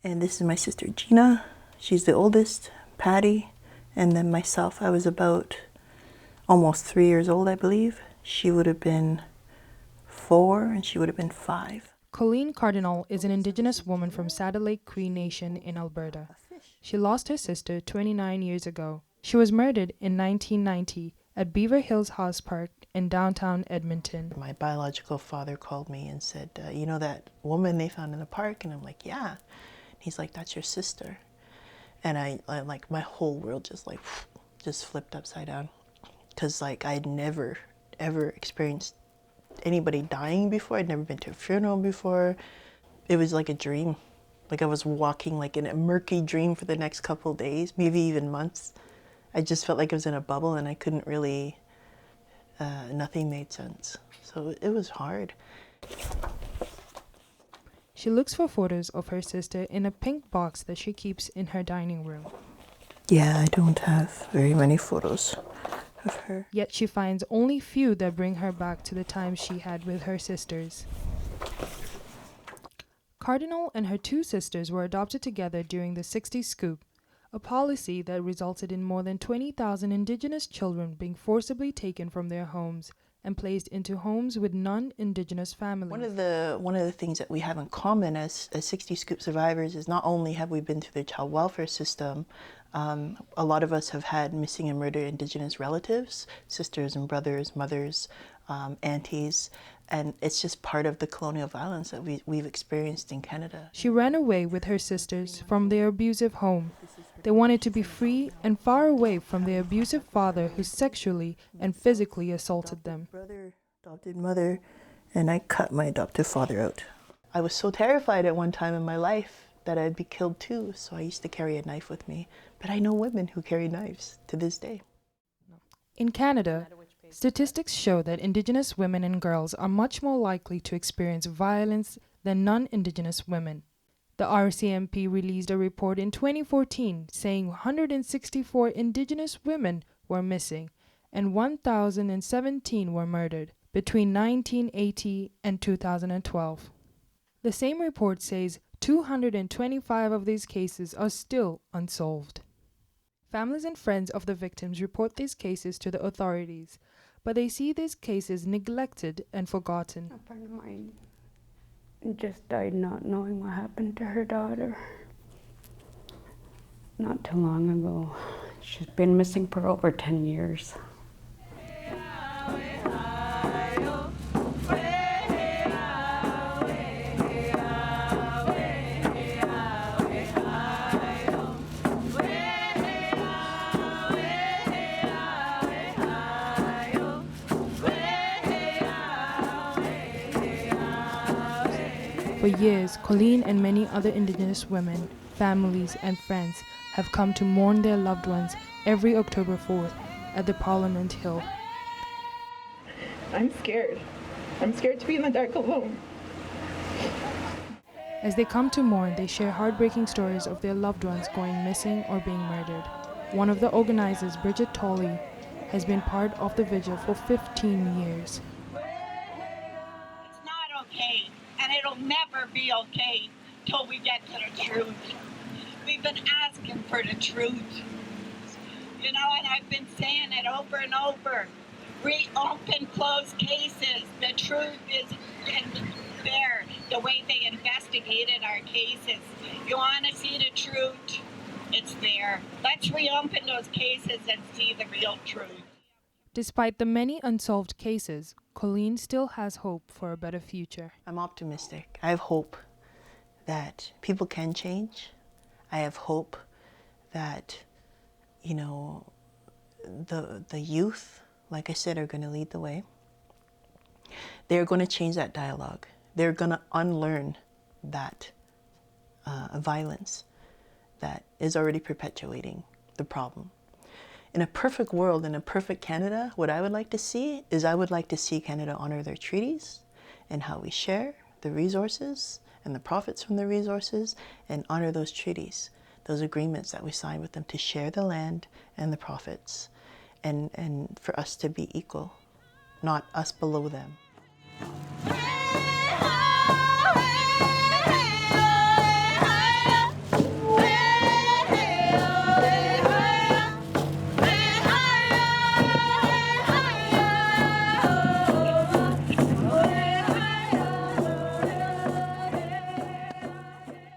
And this is my sister Gina. She's the oldest, Patty, and then myself. I was about almost 3 years old, I believe. She would have been 4 and she would have been 5. Colleen Cardinal is an Indigenous woman from Saddle Lake Cree Nation in Alberta. She lost her sister 29 years ago. She was murdered in 1990 at Beaver Hills House Park in downtown Edmonton. My biological father called me and said, you know that woman they found in the park? And I'm like, yeah. He's like, that's your sister. And I like, my whole world just flipped upside down. Because like I'd never, ever experienced anybody dying before. I'd never been to a funeral before. It was like a dream. Like I was walking like in a murky dream for the next couple of days, maybe even months. I just felt like I was in a bubble and I couldn't really, nothing made sense. So it was hard. She looks for photos of her sister in a pink box that she keeps in her dining room. Yeah, I don't have very many photos of her. Yet she finds only few that bring her back to the time she had with her sisters. Cardinal and her 2 sisters were adopted together during the 60s scoop, a policy that resulted in more than 20,000 Indigenous children being forcibly taken from their homes and placed into homes with non-Indigenous families. One of the things that we have in common as 60 Scoop survivors is not only have we been through the child welfare system, a lot of us have had missing and murdered Indigenous relatives, sisters and brothers, mothers, aunties, and it's just part of the colonial violence that we've experienced in Canada. She ran away with her sisters from their abusive home. They wanted to be free and far away from their abusive father who sexually and physically assaulted them. Brother, adopted mother, and I cut my adoptive father out. I was so terrified at one time in my life that I'd be killed too, so I used to carry a knife with me. But I know women who carry knives to this day. In Canada, statistics show that Indigenous women and girls are much more likely to experience violence than non-Indigenous women. The RCMP released a report in 2014 saying 164 Indigenous women were missing and 1,017 were murdered between 1980 and 2012. The same report says 225 of these cases are still unsolved. Families and friends of the victims report these cases to the authorities, but they see these cases neglected and forgotten. A friend of mine just died not knowing what happened to her daughter not too long ago. She's been missing for over 10 years. For years, Colleen and many other Indigenous women, families, and friends have come to mourn their loved ones every October 4th at the Parliament Hill. I'm scared. I'm scared to be in the dark alone. As they come to mourn, they share heartbreaking stories of their loved ones going missing or being murdered. One of the organizers, Bridget Tolley, has been part of the vigil for 15 years. It's not okay, and it'll never be okay till we get to the truth. We've been asking for the truth. You know, and I've been saying it over and over. Reopen closed cases. The truth is there, the way they investigated our cases. You want to see the truth? It's there. Let's reopen those cases and see the real truth. Despite the many unsolved cases, Colleen still has hope for a better future. I'm optimistic. I have hope that people can change. I have hope that, you know, the youth, like I said, are going to lead the way. They're going to change that dialogue. They're going to unlearn that violence that is already perpetuating the problem. In a perfect world, in a perfect Canada, what I would like to see is I would like to see Canada honor their treaties and how we share the resources and the profits from the resources and honor those treaties, those agreements that we signed with them to share the land and the profits and for us to be equal, not us below them.